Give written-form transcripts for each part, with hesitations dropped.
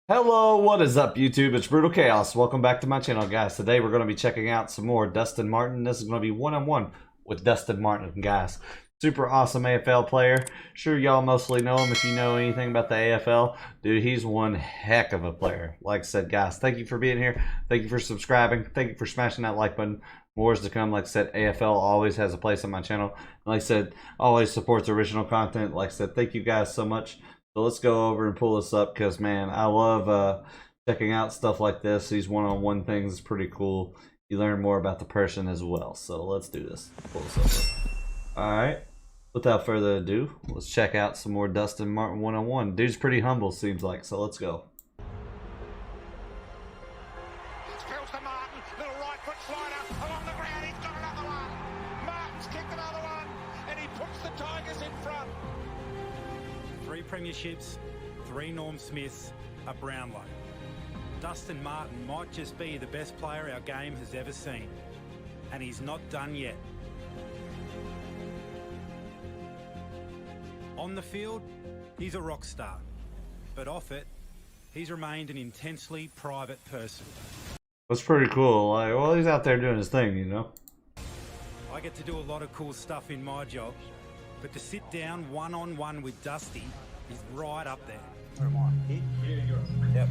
Hello, what is up YouTube? It's Brutal Chaos. Welcome back to my channel, guys. Today we're going to be checking out some more Dustin Martin. This is going to be one-on-one with Dustin Martin, guys. Super awesome AFL player. Sure, y'all mostly know him if you know anything about the AFL. Dude, he's one heck of a player. Like I said, guys, thank you for being here. Thank you for subscribing. Thank you for smashing that like button. More is to come. Like I said, AFL always has a place on my channel. Like I said, always supports original content. Like I said, thank you guys so much. So let's go over and pull this up because, man, I love checking out stuff like this. These one-on-one things is pretty cool. You learn more about the person as well. So let's do this. Pull this over. All right. Without further ado, let's check out some more Dustin Martin one-on-one. Dude's pretty humble, seems like. So let's go. Spills to Martin, little right foot slider along the ground. He's got another one. Martin's kicked another one, and he puts the Tigers in front. 3 premierships, 3 Norm Smiths, a Brownlow. Dustin Martin might just be the best player our game has ever seen, and he's not done yet. On the field, he's a rock star, but off it, he's remained an intensely private person. That's pretty cool. Like, well, he's out there doing his thing, you know. I get to do a lot of cool stuff in my job, but to sit down one-on-one with Dusty is right up there. Where am I? Here? Yeah, you're Yep.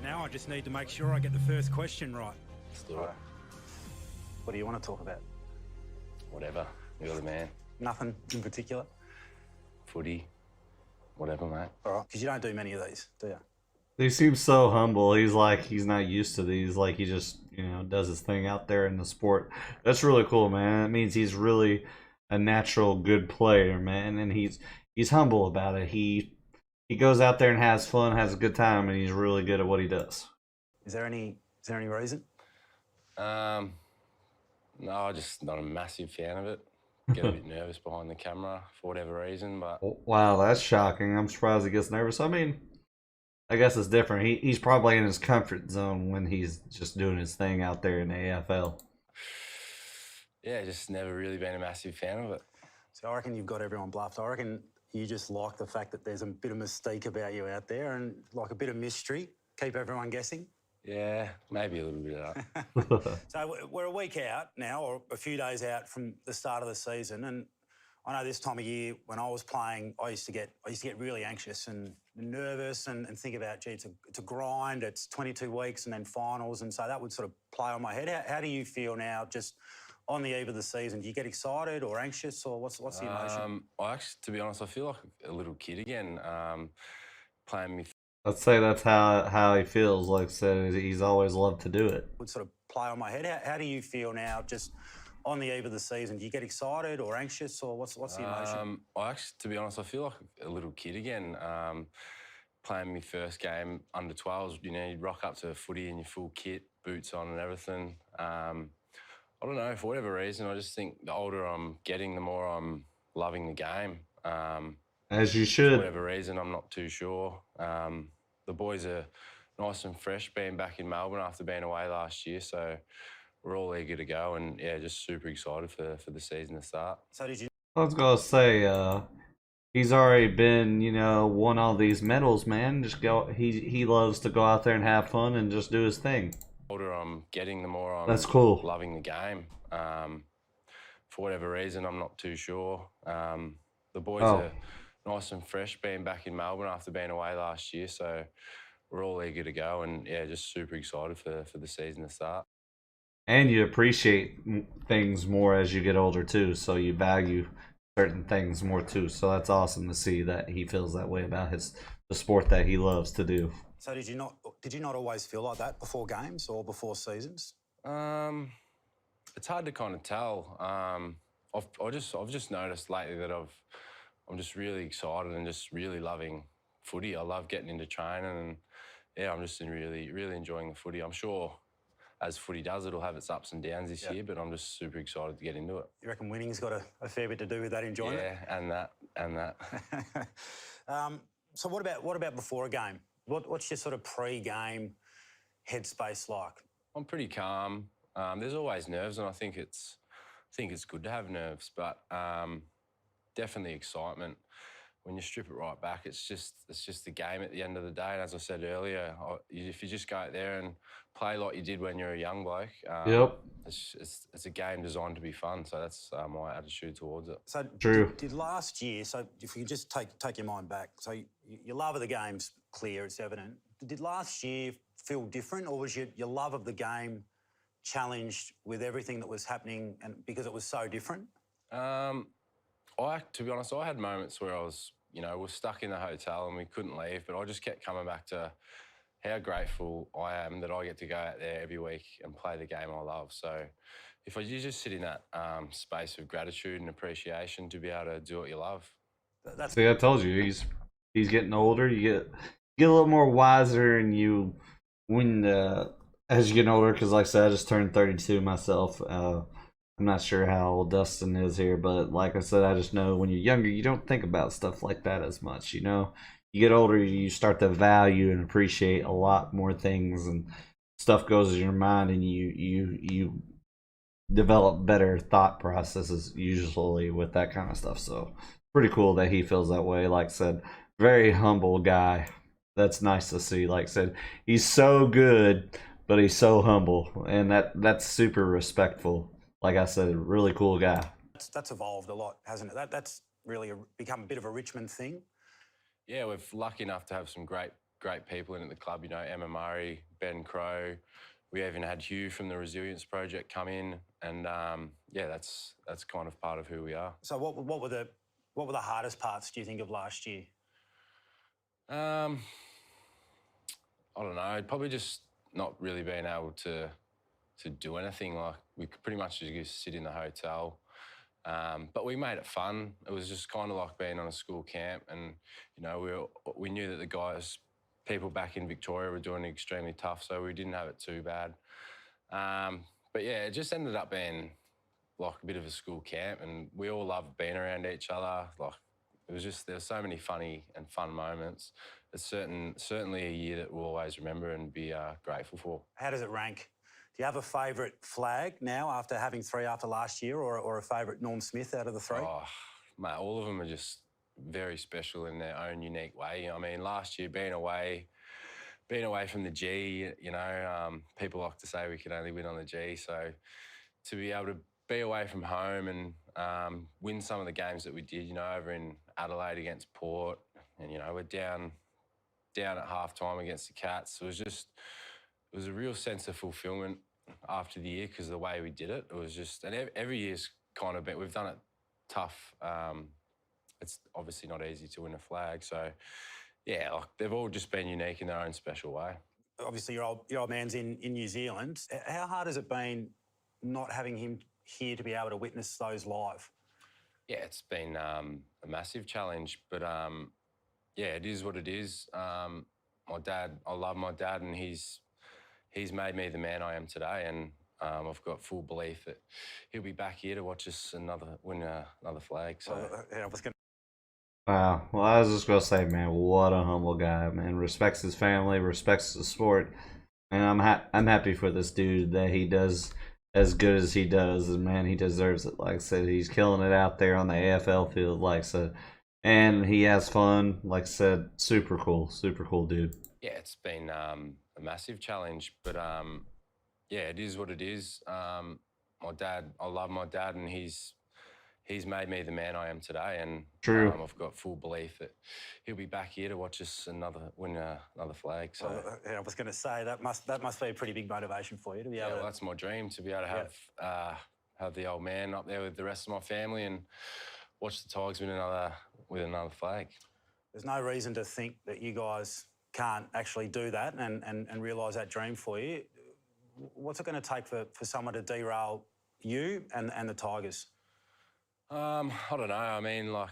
Now I just need to make sure I get the first question right. Let's do it. What do you want to talk about? Whatever. You're the man. Nothing in particular? Footy. Whatever, mate. All right, because you don't do many of these, do you? He seems so humble. He's like, he's not used to these. Like, he just, does his thing out there in the sport. That's really cool, man. It means he's really a natural good player, man. And he's humble about it. He goes out there and has fun, has a good time, and he's really good at what he does. Is there any reason? No, I'm just not a massive fan of it. Get a bit nervous behind the camera for whatever reason, but... Wow, that's shocking. I'm surprised he gets nervous. I mean, I guess it's different. He's probably in his comfort zone when he's just doing his thing out there in the AFL. Yeah, just never really been a massive fan of it. So I reckon you've got everyone bluffed. I reckon you just like the fact that there's a bit of mystique about you out there and like a bit of mystery. Keep everyone guessing. Yeah, maybe a little bit of that. So we're a week out now, or a few days out from the start of the season, and I know this time of year when I was playing, I used to get really anxious and nervous and think about, gee, it's a grind. It's 22 weeks and then finals, and so that would sort of play on my head. How do you feel now, just on the eve of the season? Do you get excited or anxious, or what's the emotion? I actually, to be honest, I feel like a little kid again, playing me. Let's say that's how he feels. Like I said, he's always loved to do it. Would sort of play on my head. How do you feel now, just on the eve of the season? Do you get excited or anxious, or what's the emotion? I actually, to be honest, I feel like a little kid again, playing my first game under 12s. You rock up to footy in your full kit, boots on and everything. I don't know, for whatever reason, I just think the older I'm getting, the more I'm loving the game. As you should. For whatever reason, I'm not too sure. The boys are nice and fresh being back in Melbourne after being away last year, so we're all eager to go and, yeah, just super excited for the season to start. So did you... I was gonna say, he's already been, won all these medals, man. Just go. He loves to go out there and have fun and just do his thing. The older I'm getting, the more I'm That's cool. Loving the game. For whatever reason, I'm not too sure. The boys are nice and fresh being back in Melbourne after being away last year, so we're all eager to go and, yeah, just super excited for the season to start. And you appreciate things more as you get older too, so you value certain things more too. So that's awesome to see that he feels that way about the sport that he loves to do. So did you not always feel like that before games or before seasons? It's hard to kind of tell. I've just noticed lately that I'm just really excited and just really loving footy. I love getting into training and, yeah, I'm just really enjoying the footy. I'm sure as footy does, it'll have its ups and downs this year, but I'm just super excited to get into it. You reckon winning's got a fair bit to do with that enjoyment? Yeah, and that. So what about before a game? What's your sort of pre-game headspace like? I'm pretty calm. There's always nerves, and I think it's good to have nerves, but definitely excitement when you strip it right back, it's just the game at the end of the day. And as I said earlier, if you just go out there and play like you did when you're a young bloke, Yep. it's a game designed to be fun. So that's my attitude towards it. So True. did last year, so if you just take your mind back, so your love of the game's clear, it's evident. Did last year feel different, or was your love of the game challenged with everything that was happening and because it was so different? To be honest, I had moments where I was, we're stuck in the hotel and we couldn't leave, but I just kept coming back to how grateful I am that I get to go out there every week and play the game I love. So you just sit in that space of gratitude and appreciation to be able to do what you love. See, I told you, he's getting older. You get a little more wiser, and as you get older, because like I said, I just turned 32 myself. I'm not sure how old Dustin is here, but like I said, I just know when you're younger, you don't think about stuff like that as much. You get older, you start to value and appreciate a lot more things, and stuff goes in your mind, and you develop better thought processes usually with that kind of stuff. So pretty cool that he feels that way. Like I said, very humble guy. That's nice to see. Like I said, he's so good, but he's so humble, and that's super respectful. Like I said, really cool guy. That's evolved a lot, hasn't it? That's really become a bit of a Richmond thing. Yeah, we're lucky enough to have some great people in at the club. Emma Murray, Ben Crow. We even had Hugh from the Resilience Project come in, and that's kind of part of who we are. So what were the hardest parts, do you think, of last year? I don't know. Probably just not really being able to do anything. Like, we could pretty much just sit in the hotel. But we made it fun. It was just kind of like being on a school camp, and we knew that the people back in Victoria were doing it extremely tough, so we didn't have it too bad. But yeah, it just ended up being like a bit of a school camp, and we all loved being around each other. Like, there were so many funny and fun moments. It's certainly a year that we'll always remember and be grateful for. How does it rank? Do you have a favourite flag now after having 3 after last year, or a favourite Norm Smith out of the 3? Oh, mate, all of them are just very special in their own unique way. I mean, last year being away from the G, people like to say we could only win on the G. So to be able to be away from home and win some of the games that we did, over in Adelaide against Port, and we're down at half time against the Cats. It was a real sense of fulfilment after the year because of the way we did it. It was just, and every year's kind of been, we've done it tough. It's obviously not easy to win a flag. So, yeah, like, they've all just been unique in their own special way. Obviously, your old man's in New Zealand. How hard has it been not having him here to be able to witness those live? Yeah, it's been a massive challenge, but yeah, it is what it is. My dad, I love my dad, and he's made me the man I am today, and I've got full belief that he'll be back here to watch us win another flag. So Wow. Well, I was just gonna say, man, what a humble guy, man. Respects his family, respects the sport, and I'm happy for this dude that he does as good as he does, and man, he deserves it. Like I said, he's killing it out there on the AFL field, like I said, and he has fun. Like I said, super cool dude. Yeah, it's been a massive challenge, but yeah, it is what it is. My dad, I love my dad, and he's made me the man I am today, and True. I've got full belief that he'll be back here to watch us win another flag. So I was going to say that must be a pretty big motivation for you to be able. Yeah, well, that's my dream, to be able to have the old man up there with the rest of my family and watch the Tigers win another flag. There's no reason to think that you guys can't actually do that and realise that dream for you. What's it going to take for someone to derail you and the Tigers? I don't know. I mean, like,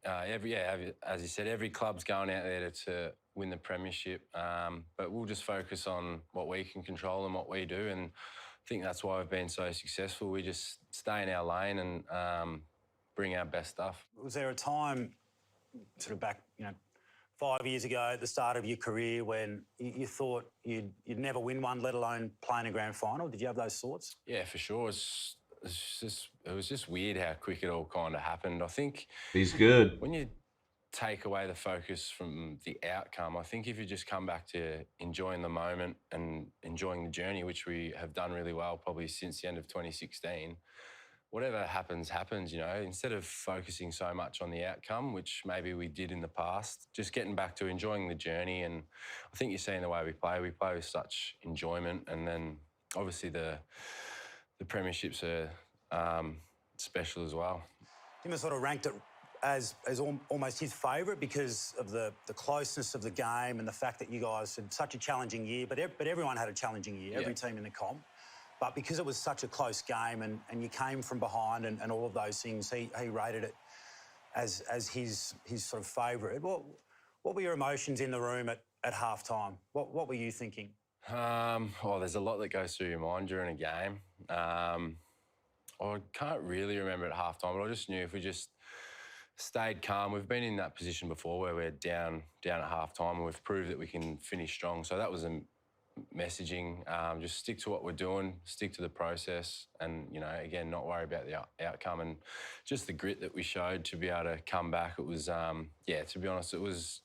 as you said, every club's going out there to win the premiership, but we'll just focus on what we can control and what we do, and I think that's why we've been so successful. We just stay in our lane and bring our best stuff. Was there a time, sort of back, 5 years ago at the start of your career, when you thought you'd never win one, let alone play in a grand final? Did you have those thoughts? Yeah, for sure. It was just weird how quick it all kind of happened. I think he's good. When take away the focus from the outcome. I think if you just come back to enjoying the moment and enjoying the journey, which we have done really well probably since the end of 2016, whatever happens, happens, you know, instead of focusing so much on the outcome, which maybe we did in the past, just getting back to enjoying the journey. And I think you're seeing the way we play with such enjoyment. And then obviously the premierships are special as well. Tim has sort of ranked it as almost his favourite because of the closeness of the game and the fact that you guys had such a challenging year, but everyone had a challenging year, every team in the comp. But because it was such a close game and you came from behind and all of those things, he rated it as his sort of favourite. What were your emotions in the room at half time? What were you thinking? There's a lot that goes through your mind during a game. I can't really remember at half time, but I just knew if we just stayed calm. We've been in that position before where we're down at half time and we've proved that we can finish strong. So that was a messaging. Just stick to what we're doing, stick to the process, and, you know, again, not worry about the outcome, and just the grit that we showed to be able to come back. It was, to be honest, it was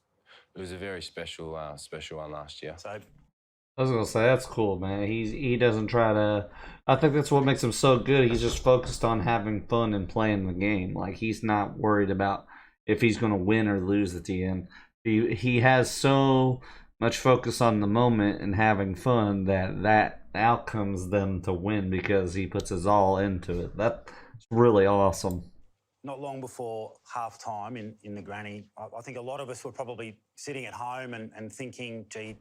a very special one last year. So I was gonna say that's cool, man. He doesn't try to. I think that's what makes him so good. He's just focused on having fun and playing the game. Like, he's not worried about if he's gonna win or lose at the end. He has so much focus on the moment and having fun that outcomes them to win because he puts his all into it. That's really awesome. not long before half time in the granny, I think a lot of us were probably sitting at home and thinking, gee,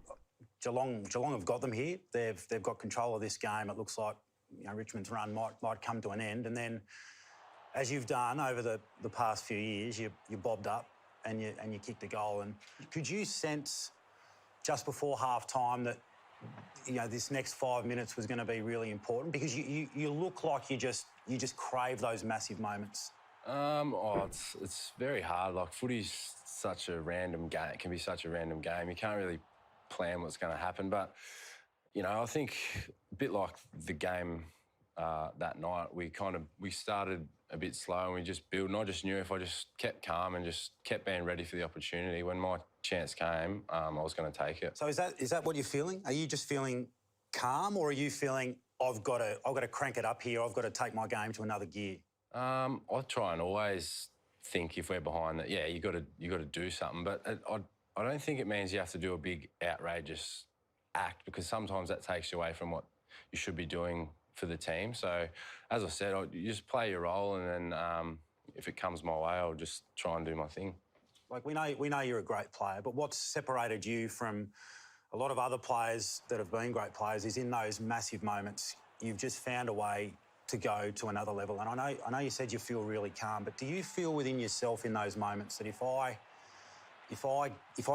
Geelong have got them here. They've got control of this game. It looks like, you know, Richmond's run might come to an end. And then, as you've done over the past few years, you bobbed up and you kicked a goal. And could you sense just before half time that, you know, this next 5 minutes was going to be really important? Because you look like you just crave those massive moments. It's very hard. Like, footy's such a random game. It can be such a random game. You can't really plan what's going to happen. But, you know, I think a bit like the game that night, we started a bit slow and we just built. And I just knew if I just kept calm and just kept being ready for the opportunity, when my chance came, I was going to take it. So is that what you're feeling? Are you just feeling calm, or are you feeling I've got to crank it up here? I've got to take my game to another gear. I try and always think if we're behind that, yeah, you got to do something. But I don't think it means you have to do a big outrageous act, because sometimes that takes you away from what you should be doing for the team. So, as I said, you just play your role, and then if it comes my way, I'll just try and do my thing. Like, we know you're a great player, but what's separated you from a lot of other players that have been great players is in those massive moments, you've just found a way to go to another level. And I know you said you feel really calm, but do you feel within yourself in those moments that if I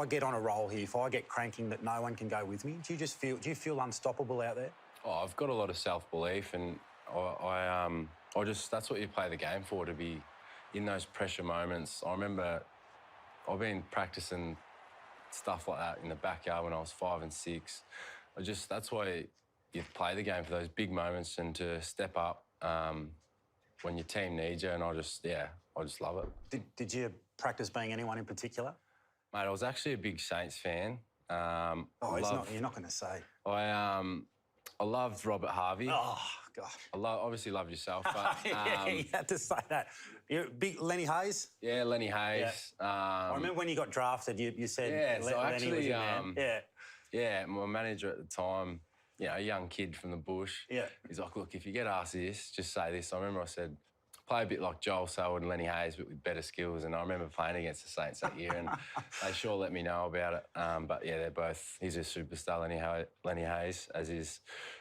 get on a roll here, if I get cranking, that no one can go with me? Do you feel unstoppable out there? Oh, I've got a lot of self-belief, and I just, that's what you play the game for, to be in those pressure moments. I remember I've been practicing stuff like that in the backyard when I was 5 and 6. That's why you play the game, for those big moments and to step up when your team needs you. And I just love it. Did you practice being anyone in particular? Mate, I was actually a big Saints fan. You're not going to say. I loved Robert Harvey. Oh, God. Obviously loved yourself, but... yeah, you had to say that. You're a big Lenny Hayes? Yeah, Lenny Hayes. Yeah. I remember when you got drafted, you said Lenny was your man. Yeah, my manager at the time, you know, a young kid from the bush. Yeah. He's like, look, if you get asked this, just say this. I remember I said, play a bit like Joel Selwood and Lenny Hayes, but with better skills. And I remember playing against the Saints that year, and they sure let me know about it. But yeah, he's a superstar, Lenny Hayes, as is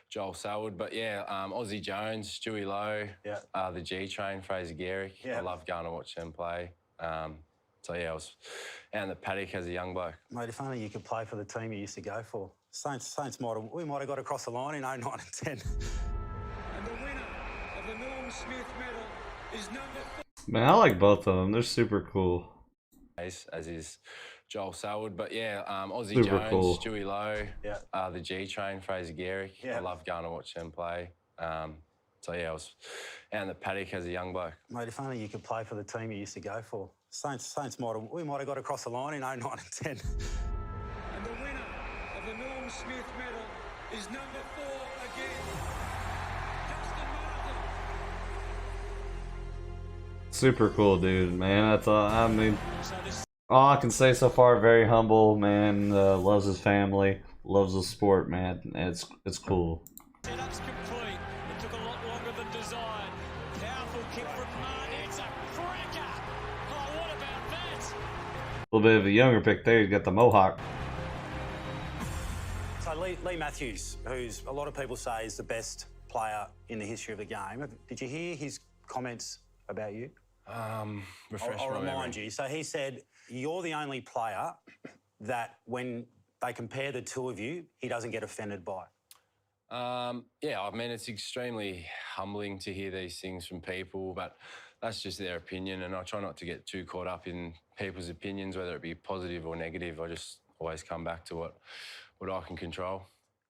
Joel Selwood. But yeah, Aussie Jones, Stewie Lowe, the G Train, Fraser Gehrig. Yeah. I love going to watch them play. So yeah, I was out in the paddock as a young bloke. Mate, if only you could play for the team you used to go for. Saints we might have got across the line in 09 and 10. And the winner of the Norm Smith medal is number 4. Man, I like both of them. They're super cool. As is Joel Selwood. But yeah, Aussie Super Jones, cool. Stewie Lowe, the G Train, Fraser Gehrig. Yeah. I love going to watch them play. So yeah, I was out in the paddock as a young bloke. Mate, if only you could play for the team you used to go for. Saints we might have got across the line in 09 and 10. And the winner of the Norm Smith medal is number 4 again, Dustin Martin. Super cool, dude, man. That's all. I mean, all I can say so far. Very humble, man. Loves his family, loves the sport, man. It's cool. Setup's complete. It took a lot longer than desired. Powerful kick from Martin. It's a cracker. Oh, what about that? A little bit of a younger pick there. He's got the mohawk. So Lee Matthews, who's a lot of people say is the best player in the history of the game. Did you hear his comments about you? Refresh I'll my memory. remind you. So he said, you're the only player that when they compare the two of you, he doesn't get offended by. Yeah, I mean, it's extremely humbling to hear these things from people, but that's just their opinion, and I try not to get too caught up in people's opinions, whether it be positive or negative. I just always come back to what I can control.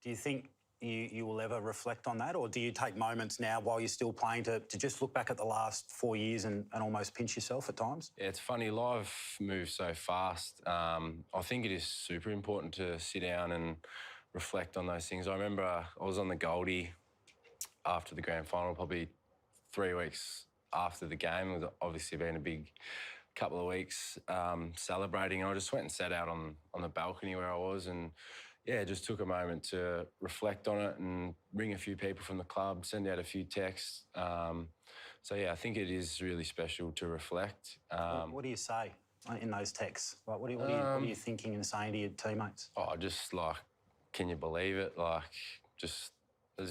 Do you think you will ever reflect on that, or do you take moments now while you're still playing to just look back at the last 4 years and almost pinch yourself at times? Yeah, it's funny, life moves so fast. I think it is super important to sit down and reflect on those things. I remember I was on the Goldie after the grand final, probably 3 weeks after the game. It was obviously been a big couple of weeks celebrating. I just went and sat out on the balcony where I was, and yeah, just took a moment to reflect on it and ring a few people from the club, send out a few texts. So yeah, I think it is really special to reflect. What do you say in those texts? Like, what are you thinking and saying to your teammates? Oh, just like, can you believe it? Like, there's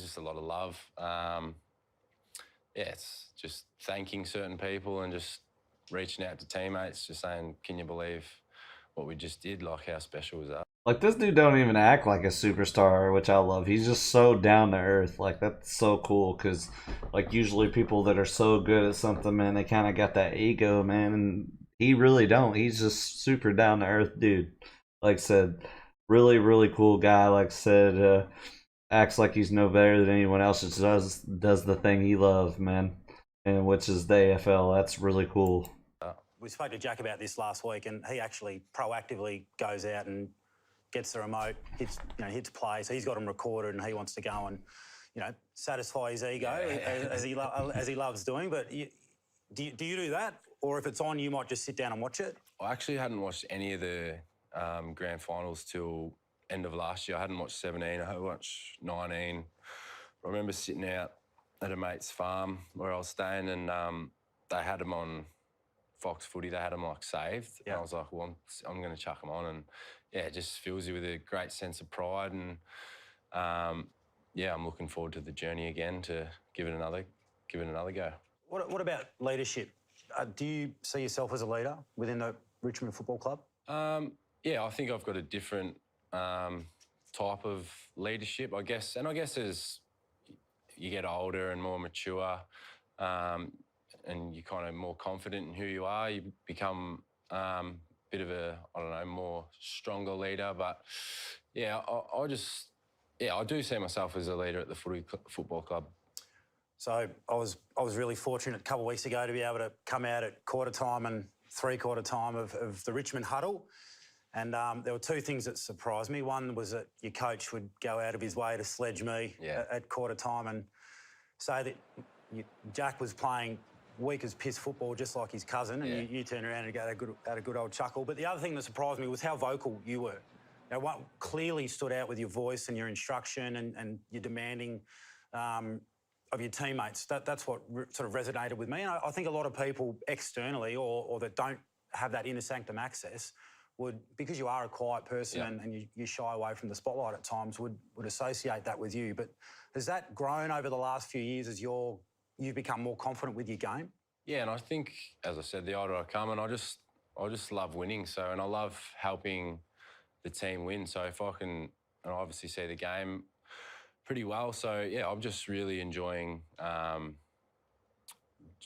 just a lot of love. Yeah, it's just thanking certain people and just reaching out to teammates, just saying, can you believe what we just did? Like, how special was that? Like, this dude don't even act like a superstar, which I love. He's just so down to earth. Like, that's so cool, because like usually people that are so good at something, man, they kind of got that ego, man, and he really don't. He's just super down to earth dude. Like I said, really, really cool guy. Like I said, acts like he's no better than anyone else. Just does the thing he loves, man, and which is the AFL. That's really cool. We spoke to Jack about this last week, and he actually proactively goes out and gets the remote, hits play. So he's got them recorded, and he wants to go and, satisfy his ego as he loves doing. But do you do that, or if it's on, you might just sit down and watch it? I actually hadn't watched any of the grand finals till end of last year. I hadn't watched 17. I had watched 19. I remember sitting out at a mate's farm where I was staying, and they had them on Fox Footy. They had them like saved. Yeah. And I was like, well, I'm going to chuck them on, and yeah, it just fills you with a great sense of pride, and yeah, I'm looking forward to the journey again to give it another go. What about leadership? Do you see yourself as a leader within the Richmond Football Club? Yeah, I think I've got a different type of leadership, I guess. And I guess as you get older and more mature, and you're kind of more confident in who you are, you become bit of a, more stronger leader. But yeah, I do see myself as a leader at the football club. So I was really fortunate a couple of weeks ago to be able to come out at quarter time and three-quarter time of the Richmond huddle. And there were two things that surprised me. One was that your coach would go out of his way to sledge me at quarter time and say that Jack was playing weak as piss football, just like his cousin, and you turn around and had a good old chuckle. But the other thing that surprised me was how vocal you were. Now, what clearly stood out with your voice and your instruction and your demanding of your teammates. That's what sort of resonated with me. And I think a lot of people externally or that don't have that inner sanctum access would, because you are a quiet person and you shy away from the spotlight at times, would associate that with you. But has that grown over the last few years as you've become more confident with your game? Yeah, and I think, as I said, the older I come, and I just love winning. So, and I love helping the team win. So if I can, and I obviously see the game pretty well. So yeah, I'm just really enjoying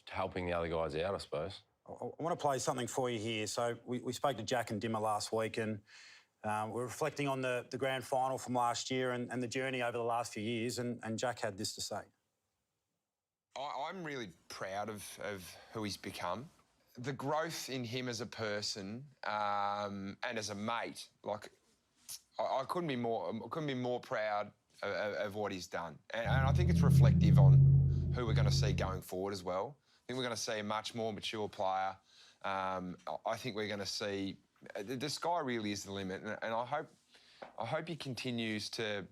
helping the other guys out, I suppose. I want to play something for you here. So we spoke to Jack and Dimmer last week, and we're reflecting on the grand final from last year and the journey over the last few years. And Jack had this to say. I'm really proud of who he's become. the growth in him as a person and as a mate, like I couldn't be more proud of what he's done, and I think it's reflective on who we're going to see going forward as well. I think we're going to see a much more mature player. I think we're going to see the sky really is the limit, and I hope he continues to,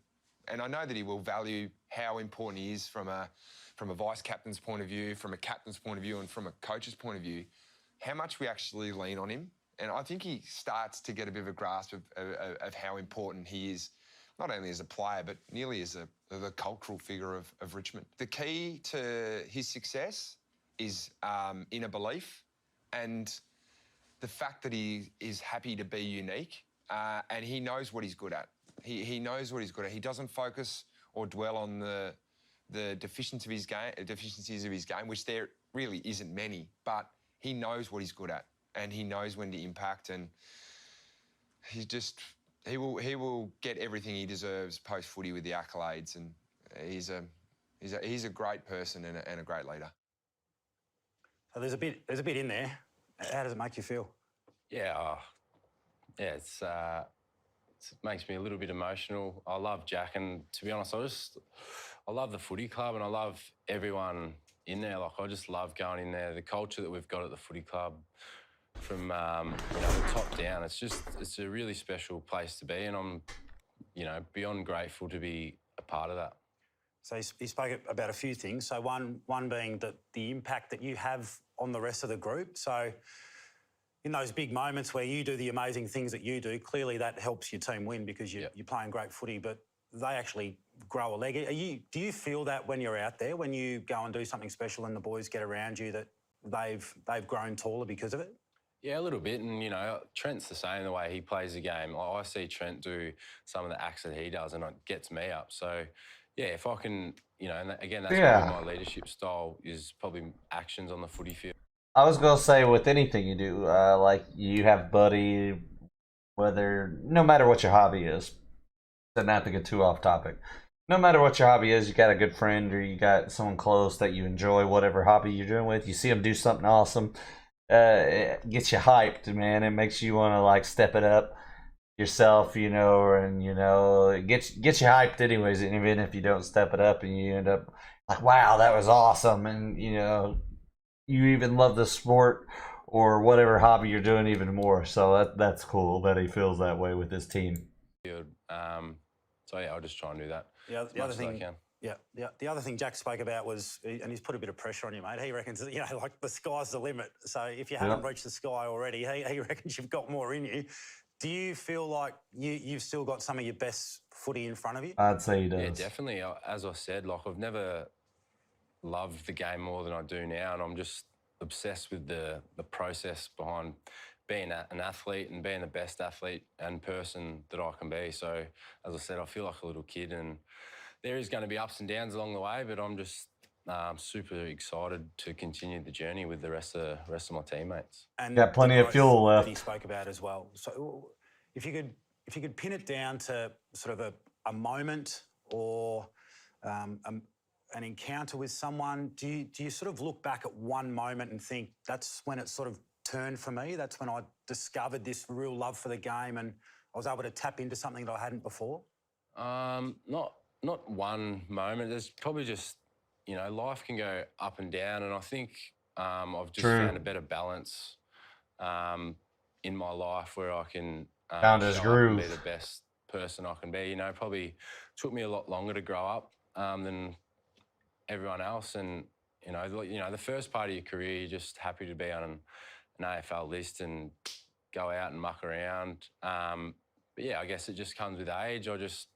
and I know that he will value how important he is from a vice captain's point of view, from a captain's point of view, and from a coach's point of view, how much we actually lean on him. And I think he starts to get a bit of a grasp of how important he is, not only as a player, but nearly as the cultural figure of Richmond. The key to his success is inner belief and the fact that he is happy to be unique and he knows what he's good at. He knows what he's good at. He doesn't focus or dwell on the deficiencies of his game, which there really isn't many, but he knows what he's good at. And he knows when to impact, and he will get everything he deserves post footy with the accolades, and he's a great person and a great leader. So there's a bit in there. How does it make you feel? Yeah, it makes me a little bit emotional. I love Jack, and to be honest, I love the footy club, and I love everyone in there. Like, I just love going in there. The culture that we've got at the footy club, from the top down, it's a really special place to be, and I'm beyond grateful to be a part of that. So you spoke about a few things. So one being that the impact that you have on the rest of the group. So in those big moments where you do the amazing things that you do, clearly that helps your team win because you're playing great footy, but they actually grow a leg. Do you feel that when you're out there, when you go and do something special and the boys get around you, that they've grown taller because of it? Yeah, a little bit, and Trent's the same the way he plays the game. I see Trent do some of the acts that he does, and it gets me up. So, yeah, if I can, and again, that's probably my leadership style is probably actions on the footy field. I was gonna say with anything you do, like you have buddy, no matter what your hobby is, to not to get too off topic. No matter what your hobby is, you got a good friend or you got someone close that you enjoy whatever hobby you're doing with. You see them do something awesome. It gets you hyped, man. It makes you want to like step it up yourself, and it gets you hyped anyways. And even if you don't step it up, and you end up like, wow, that was awesome, and you even love the sport or whatever hobby you're doing even more. So that's cool that he feels that way with his team. So yeah, I'll just try and do that. The other thing, the other thing Jack spoke about was, and he's put a bit of pressure on you, mate. He reckons, like the sky's the limit. So if you haven't reached the sky already, he reckons you've got more in you. Do you feel like you've still got some of your best footy in front of you? I'd say he does. Yeah, definitely. As I said, like I've never loved the game more than I do now, and I'm just obsessed with the process behind being an athlete and being the best athlete and person that I can be. So, as I said, I feel like a little kid, and there is going to be ups and downs along the way, but I'm just super excited to continue the journey with the rest of my teammates. And got plenty of fuel left. That he spoke about as well. So, if you could pin it down to sort of a moment or an encounter with someone, do you sort of look back at one moment and think that's when it sort of turned for me? That's when I discovered this real love for the game and I was able to tap into something that I hadn't before? Not one moment. There's probably just, life can go up and down, and I think I've just found a better balance in my life where I can found his groove, be the best person I can be. Probably took me a lot longer to grow up than everyone else, and the first part of your career, you're just happy to be on an AFL list and go out and muck around. But yeah, I guess it just comes with age. I just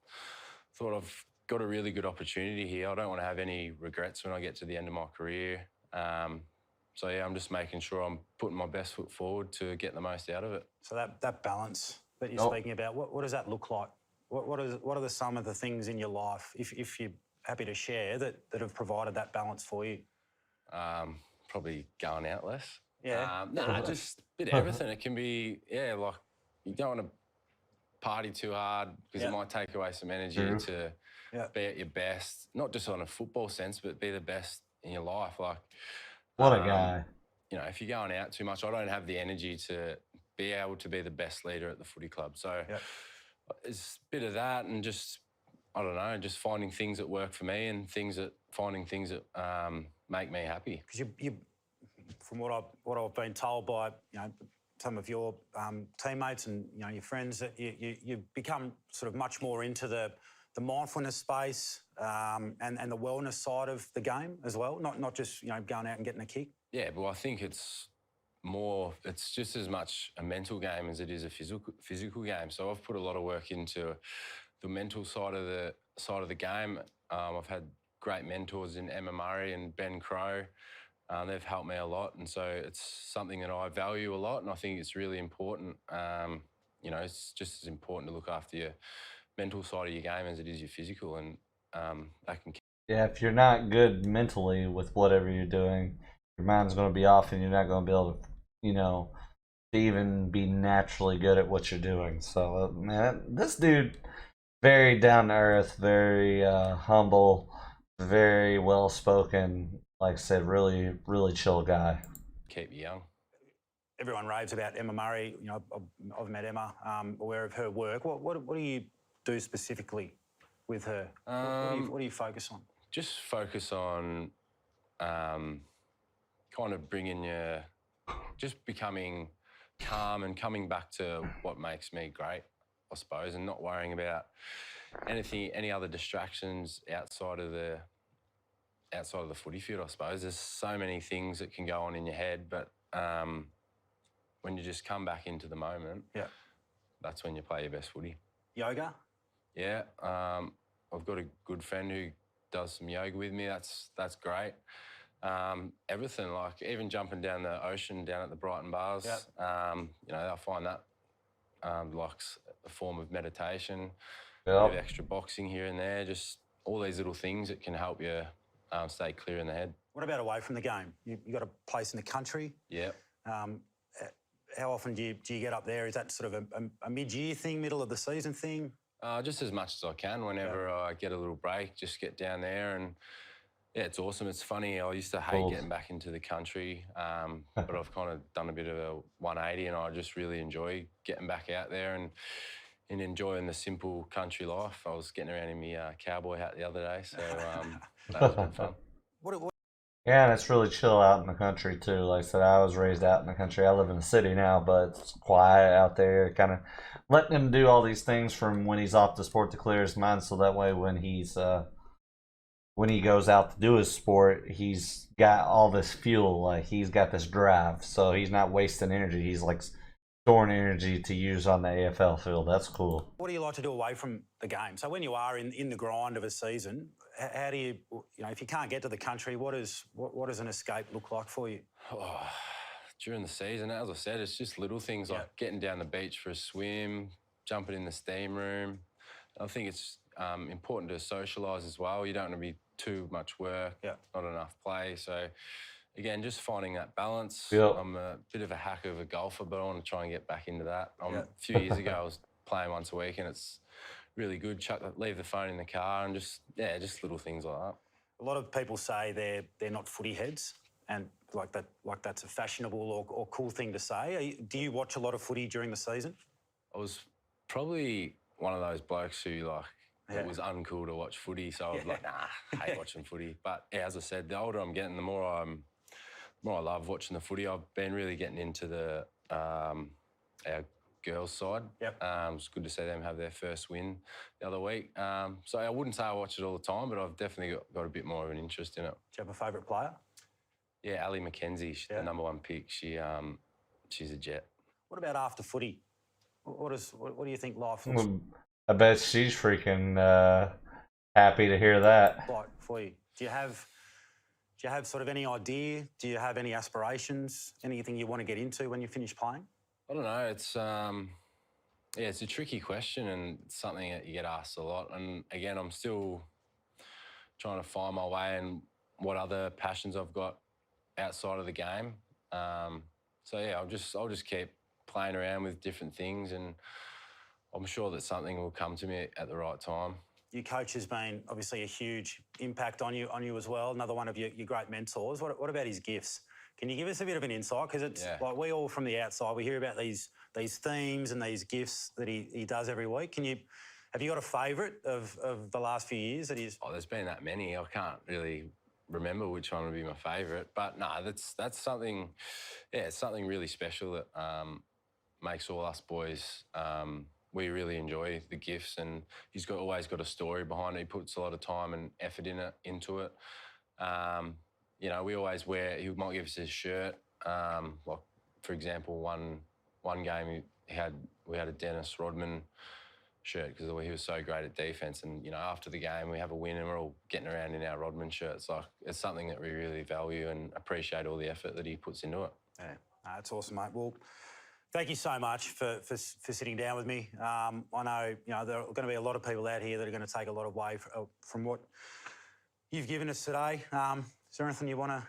thought I've got a really good opportunity here. I don't want to have any regrets when I get to the end of my career. So yeah, I'm just making sure I'm putting my best foot forward to get the most out of it. So that balance that you're speaking about, what does that look like? What are some of the things in your life, if you're happy to share, that have provided that balance for you? Probably going out less. Yeah. Just a bit of everything. It can be, like you don't want to party too hard because it might take away some energy to be at your best, not just on a football sense, but be the best in your life. Like, what a guy. you know, if you're going out too much, I don't have the energy to be able to be the best leader at the footy club. So it's a bit of that, and just, I don't know, just finding things that work for me and finding things that make me happy. Because you, from what I've been told by, you know, some of your teammates and, you know, your friends, that you become sort of much more into the mindfulness space and the wellness side of the game as well, not just, you know, going out and getting a kick. Yeah, but I think it's just as much a mental game as it is a physical game. So I've put a lot of work into the mental side of the game. I've had great mentors in Emma Murray and Ben Crow. They've helped me a lot, and so it's something that I value a lot, and I think it's really important. You know, it's just as important to look after your mental side of your game as it is your physical, and that can. Yeah, if you're not good mentally with whatever you're doing, your mind's going to be off, and you're not going to be able to, you know, to even be naturally good at what you're doing. So, man, this dude, very down to earth, very humble, very well spoken. Like I said, really, really chill guy. Keep you young. Everyone raves about Emma Murray. You know, I've met Emma, aware of her work. What do you do specifically with her? What do you focus on? Just focus on kind of just becoming calm and coming back to what makes me great, I suppose, and not worrying about any other distractions outside of the footy field, I suppose. There's so many things that can go on in your head, but when you just come back into the moment, that's when you play your best footy. Yoga? Yeah, I've got a good friend who does some yoga with me. That's great. Everything, like even jumping down the ocean down at the Brighton bars. You know, I find that like a form of meditation. A bit of extra boxing here and there. Just all these little things that can help you stay clear in the head. What about away from the game? You got a place in the country. Yeah. How often do you get up there? Is that sort of a mid-year thing, middle of the season thing? Just as much as I can. Whenever I get a little break, just get down there, and yeah, it's awesome. It's funny. I used to hate getting back into the country, but I've kind of done a bit of a 180, and I just really enjoy getting back out there and enjoying the simple country life. I was getting around in my cowboy hat the other day, so that was good fun. Yeah, and it's really chill out in the country too. Like I said, I was raised out in the country. I live in the city now, but it's quiet out there. Kind of letting him do all these things from when he's off the sport to clear his mind, so that way when he goes out to do his sport, he's got all this fuel. Like he's got this drive, so he's not wasting energy. He's like storing energy to use on the AFL field. That's cool. What do you like to do away from the game? So when you are in the grind of a season, how do you know, if you can't get to the country, what does an escape look like for you? Oh, during the season, as I said, it's just little things like getting down the beach for a swim, jumping in the steam room. I think it's important to socialise as well. You don't want to be too much work, not enough play. So again, just finding that balance. I'm a bit of a hack of a golfer, but I want to try and get back into that. A few years ago, I was playing once a week, and it's really good. Leave the phone in the car, and just little things like that. A lot of people say they're not footy heads, and like that's a fashionable or cool thing to say. Do you watch a lot of footy during the season? I was probably one of those blokes who it was uncool to watch footy, so I was like, nah, I hate watching footy. But yeah, as I said, the older I'm getting, the more I love watching the footy. I've been really getting into our girls' side. It's good to see them have their first win the other week. So I wouldn't say I watch it all the time, but I've definitely got a bit more of an interest in it. Do you have a favourite player? Yeah, Ali McKenzie. She's the #1 pick. She's a jet. What about after footy? What do you think life looks like? I bet she's freaking happy to hear that. Like for you, do you have sort of any idea? Do you have any aspirations? Anything you want to get into when you finish playing? I don't know. It's it's a tricky question, and it's something that you get asked a lot. And again, I'm still trying to find my way and what other passions I've got outside of the game. So yeah, I'll just keep playing around with different things, and I'm sure that something will come to me at the right time. Your coach has been obviously a huge impact on you as well. Another one of your great mentors. What about his gifts? Can you give us a bit of an insight? Because it's like we all from the outside, we hear about these themes and these gifts that he does every week. Have you got a favourite of the last few years that he's... Oh, there's been that many. I can't really remember which one would be my favourite. But no, that's something, it's something really special that makes all us boys, we really enjoy the gifts, and he's always got a story behind it. He puts a lot of time and effort into it. You know, we always he might give us his shirt. Like, for example, one game we had a Dennis Rodman shirt because he was so great at defence, and, you know, after the game we have a win and we're all getting around in our Rodman shirts. Like, it's something that we really value and appreciate all the effort that he puts into it. Yeah, that's awesome, mate. Well, thank you so much for sitting down with me. I know, you know, there are going to be a lot of people out here that are going to take a lot away from what you've given us today. Is there anything you want to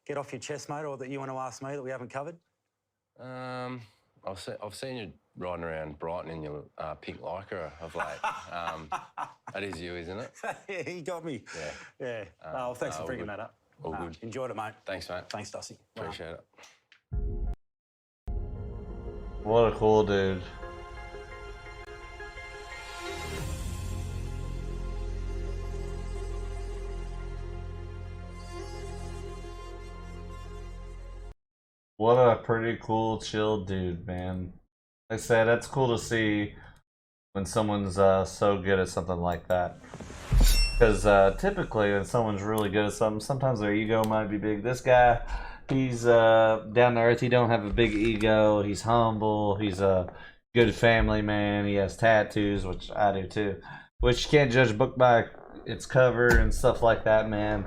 get off your chest, mate, or that you want to ask me that we haven't covered? I've seen you riding around Brighton in your pink Lycra of late. That is you, isn't it? Yeah, he got me. Yeah. Oh, thanks for bringing that up. All good. Enjoyed it, mate. Thanks, mate. Thanks, Dusty. Appreciate it. What a cool dude. What a pretty cool, chill dude, man. Like I said, that's cool to see when someone's so good at something like that. Because typically when someone's really good at something, sometimes their ego might be big. This guy, he's down to earth. He don't have a big ego. He's humble. He's a good family man. He has tattoos, which I do too. Which you can't judge a book by its cover and stuff like that, man.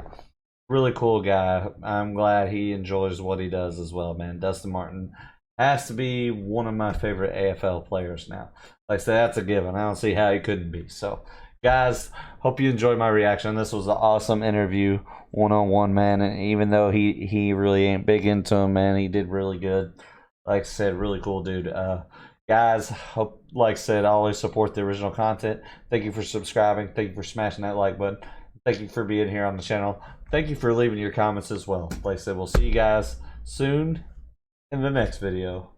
Really cool guy. I'm glad he enjoys what he does as well, man. Dustin Martin has to be one of my favorite AFL players now. Like I said, that's a given. I don't see how he couldn't be. So, guys, hope you enjoyed my reaction. This was an awesome interview, one-on-one, man. And even though he really ain't big into him, man, he did really good. Like I said, really cool dude. Guys, hope, like I said, I always support the original content. Thank you for subscribing. Thank you for smashing that like button. Thank you for being here on the channel. Thank you for leaving your comments as well. Like I said, we'll see you guys soon in the next video.